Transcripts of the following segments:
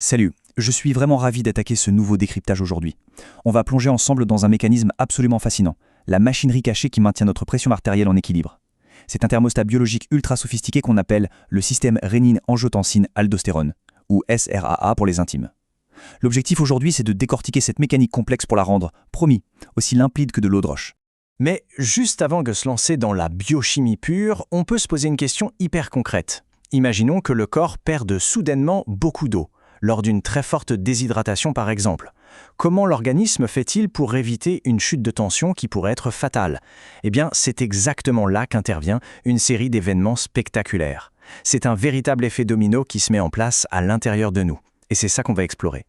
Salut, je suis vraiment ravi d'attaquer ce nouveau décryptage aujourd'hui. On va plonger ensemble dans un mécanisme absolument fascinant, la machinerie cachée qui maintient notre pression artérielle en équilibre. C'est un thermostat biologique ultra sophistiqué qu'on appelle le système rénine-angiotensine-aldostérone, ou SRAA pour les intimes. L'objectif aujourd'hui, c'est de décortiquer cette mécanique complexe pour la rendre, promis, aussi limpide que de l'eau de roche. Mais juste avant de se lancer dans la biochimie pure, on peut se poser une question hyper concrète. Imaginons que le corps perde soudainement beaucoup d'eau, lors d'une très forte déshydratation par exemple. Comment l'organisme fait-il pour éviter une chute de tension qui pourrait être fatale? Eh bien, c'est exactement là qu'intervient une série d'événements spectaculaires. C'est un véritable effet domino qui se met en place à l'intérieur de nous. Et c'est ça qu'on va explorer.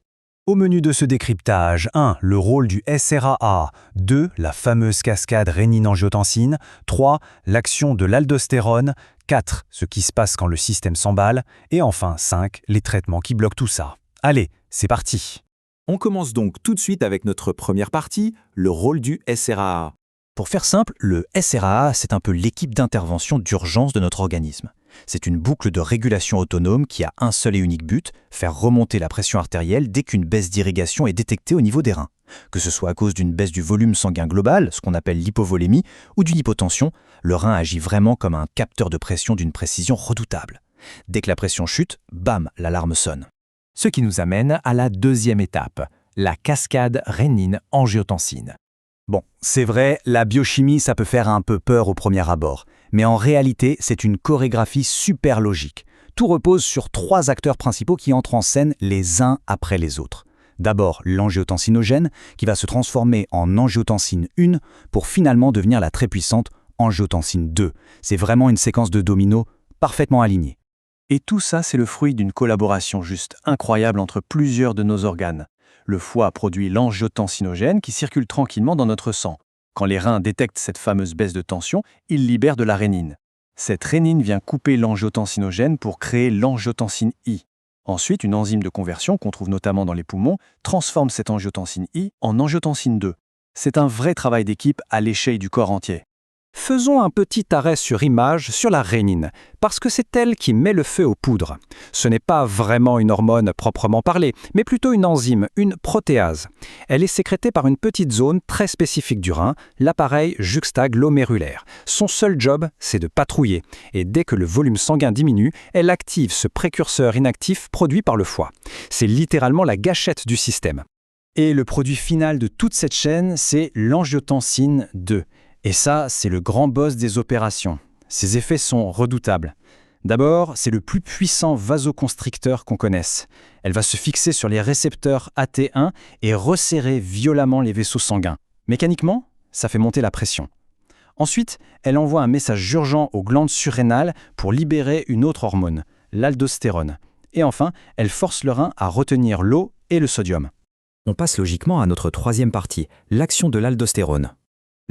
Au menu de ce décryptage, 1. Le rôle du SRAA. 2. La fameuse cascade rénine-angiotensine. 3. L'action de l'aldostérone. 4. Ce qui se passe quand le système s'emballe. Et enfin, 5. Les traitements qui bloquent tout ça. Allez, c'est parti. On commence donc tout de suite avec notre première partie, le rôle du SRAA. Pour faire simple, le SRAA, c'est un peu l'équipe d'intervention d'urgence de notre organisme. C'est une boucle de régulation autonome qui a un seul et unique but, faire remonter la pression artérielle dès qu'une baisse d'irrigation est détectée au niveau des reins. Que ce soit à cause d'une baisse du volume sanguin global, ce qu'on appelle l'hypovolémie, ou d'une hypotension, le rein agit vraiment comme un capteur de pression d'une précision redoutable. Dès que la pression chute, bam, l'alarme sonne. Ce qui nous amène à la deuxième étape, la cascade rénine-angiotensine. Bon, c'est vrai, la biochimie, ça peut faire un peu peur au premier abord. Mais en réalité, c'est une chorégraphie super logique. Tout repose sur 3 acteurs principaux qui entrent en scène les uns après les autres. D'abord, l'angiotensinogène, qui va se transformer en angiotensine 1 pour finalement devenir la très puissante angiotensine 2. C'est vraiment une séquence de dominos parfaitement alignée. Et tout ça, c'est le fruit d'une collaboration juste incroyable entre plusieurs de nos organes. Le foie produit l'angiotensinogène qui circule tranquillement dans notre sang. Quand les reins détectent cette fameuse baisse de tension, ils libèrent de la rénine. Cette rénine vient couper l'angiotensinogène pour créer l'angiotensine I. Ensuite, une enzyme de conversion qu'on trouve notamment dans les poumons transforme cette angiotensine I en angiotensine 2. C'est un vrai travail d'équipe à l'échelle du corps entier. Faisons un petit arrêt sur image sur la rénine, parce que c'est elle qui met le feu aux poudres. Ce n'est pas vraiment une hormone proprement parlée, mais plutôt une enzyme, une protéase. Elle est sécrétée par une petite zone très spécifique du rein, l'appareil juxtaglomérulaire. Son seul job, c'est de patrouiller, et dès que le volume sanguin diminue, elle active ce précurseur inactif produit par le foie. C'est littéralement la gâchette du système. Et le produit final de toute cette chaîne, c'est l'angiotensine 2. Et ça, c'est le grand boss des opérations. Ses effets sont redoutables. D'abord, c'est le plus puissant vasoconstricteur qu'on connaisse. Elle va se fixer sur les récepteurs AT1 et resserrer violemment les vaisseaux sanguins. Mécaniquement, ça fait monter la pression. Ensuite, elle envoie un message urgent aux glandes surrénales pour libérer une autre hormone, l'aldostérone. Et enfin, elle force le rein à retenir l'eau et le sodium. On passe logiquement à notre troisième partie, l'action de l'aldostérone.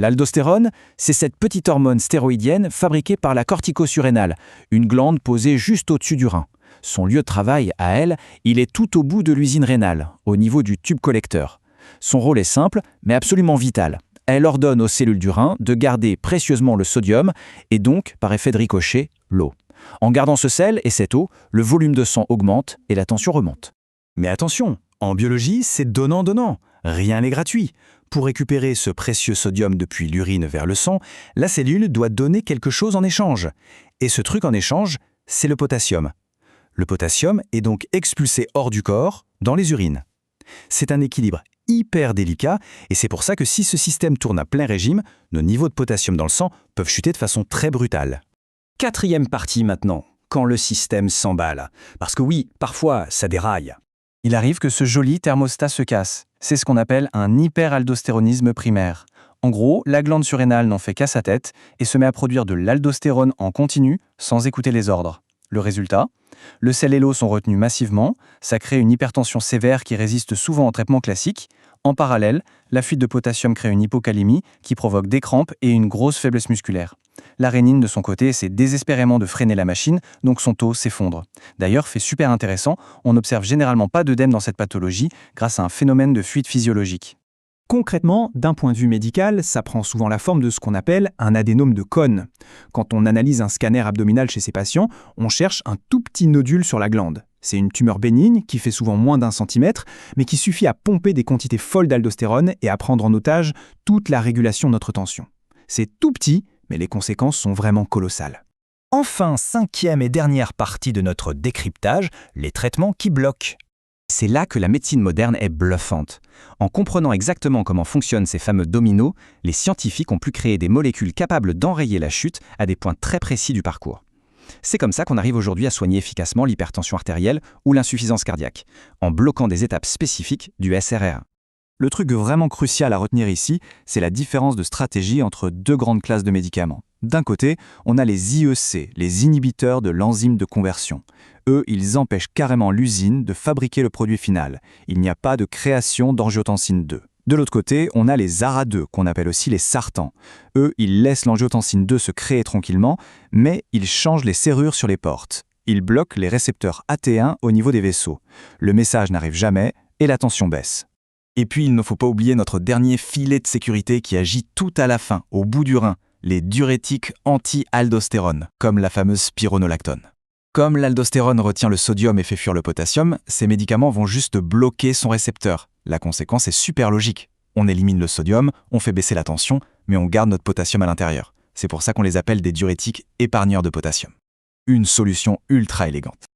L'aldostérone, c'est cette petite hormone stéroïdienne fabriquée par la cortico-surrénale, une glande posée juste au-dessus du rein. Son lieu de travail, à elle, il est tout au bout de l'usine rénale, au niveau du tube collecteur. Son rôle est simple, mais absolument vital. Elle ordonne aux cellules du rein de garder précieusement le sodium et donc, par effet de ricochet, l'eau. En gardant ce sel et cette eau, le volume de sang augmente et la tension remonte. Mais attention, en biologie, c'est donnant-donnant. Rien n'est gratuit. Pour récupérer ce précieux sodium depuis l'urine vers le sang, la cellule doit donner quelque chose en échange. Et ce truc en échange, c'est le potassium. Le potassium est donc expulsé hors du corps, dans les urines. C'est un équilibre hyper délicat et c'est pour ça que si ce système tourne à plein régime, nos niveaux de potassium dans le sang peuvent chuter de façon très brutale. Quatrième partie maintenant, quand le système s'emballe. Parce que oui, parfois, ça déraille. Il arrive que ce joli thermostat se casse. C'est ce qu'on appelle un hyperaldostéronisme primaire. En gros, la glande surrénale n'en fait qu'à sa tête et se met à produire de l'aldostérone en continu sans écouter les ordres. Le résultat ? Le sel et l'eau sont retenus massivement, ça crée une hypertension sévère qui résiste souvent en traitement classique. En parallèle, la fuite de potassium crée une hypocalémie qui provoque des crampes et une grosse faiblesse musculaire. La rénine, de son côté, essaie désespérément de freiner la machine, donc son taux s'effondre. D'ailleurs, fait super intéressant, on n'observe généralement pas d'œdème dans cette pathologie grâce à un phénomène de fuite physiologique. Concrètement, d'un point de vue médical, ça prend souvent la forme de ce qu'on appelle un adénome de Kohn. Quand on analyse un scanner abdominal chez ces patients, on cherche un tout petit nodule sur la glande. C'est une tumeur bénigne qui fait souvent moins d'1 centimètre, mais qui suffit à pomper des quantités folles d'aldostérone et à prendre en otage toute la régulation de notre tension. C'est tout petit, mais les conséquences sont vraiment colossales. Enfin, 5e et dernière partie de notre décryptage, les traitements qui bloquent. C'est là que la médecine moderne est bluffante. En comprenant exactement comment fonctionnent ces fameux dominos, les scientifiques ont pu créer des molécules capables d'enrayer la chute à des points très précis du parcours. C'est comme ça qu'on arrive aujourd'hui à soigner efficacement l'hypertension artérielle ou l'insuffisance cardiaque, en bloquant des étapes spécifiques du SRR1. Le truc vraiment crucial à retenir ici, c'est la différence de stratégie entre deux grandes classes de médicaments. D'un côté, on a les IEC, les inhibiteurs de l'enzyme de conversion. Eux, ils empêchent carrément l'usine de fabriquer le produit final. Il n'y a pas de création d'angiotensine 2. De l'autre côté, on a les ARA2, qu'on appelle aussi les sartans. Eux, ils laissent l'angiotensine 2 se créer tranquillement, mais ils changent les serrures sur les portes. Ils bloquent les récepteurs AT1 au niveau des vaisseaux. Le message n'arrive jamais et la tension baisse. Et puis, il ne faut pas oublier notre dernier filet de sécurité qui agit tout à la fin, au bout du rein, les diurétiques anti-aldostérone, comme la fameuse spironolactone. Comme l'aldostérone retient le sodium et fait fuir le potassium, ces médicaments vont juste bloquer son récepteur. La conséquence est super logique. On élimine le sodium, on fait baisser la tension, mais on garde notre potassium à l'intérieur. C'est pour ça qu'on les appelle des diurétiques épargneurs de potassium. Une solution ultra élégante.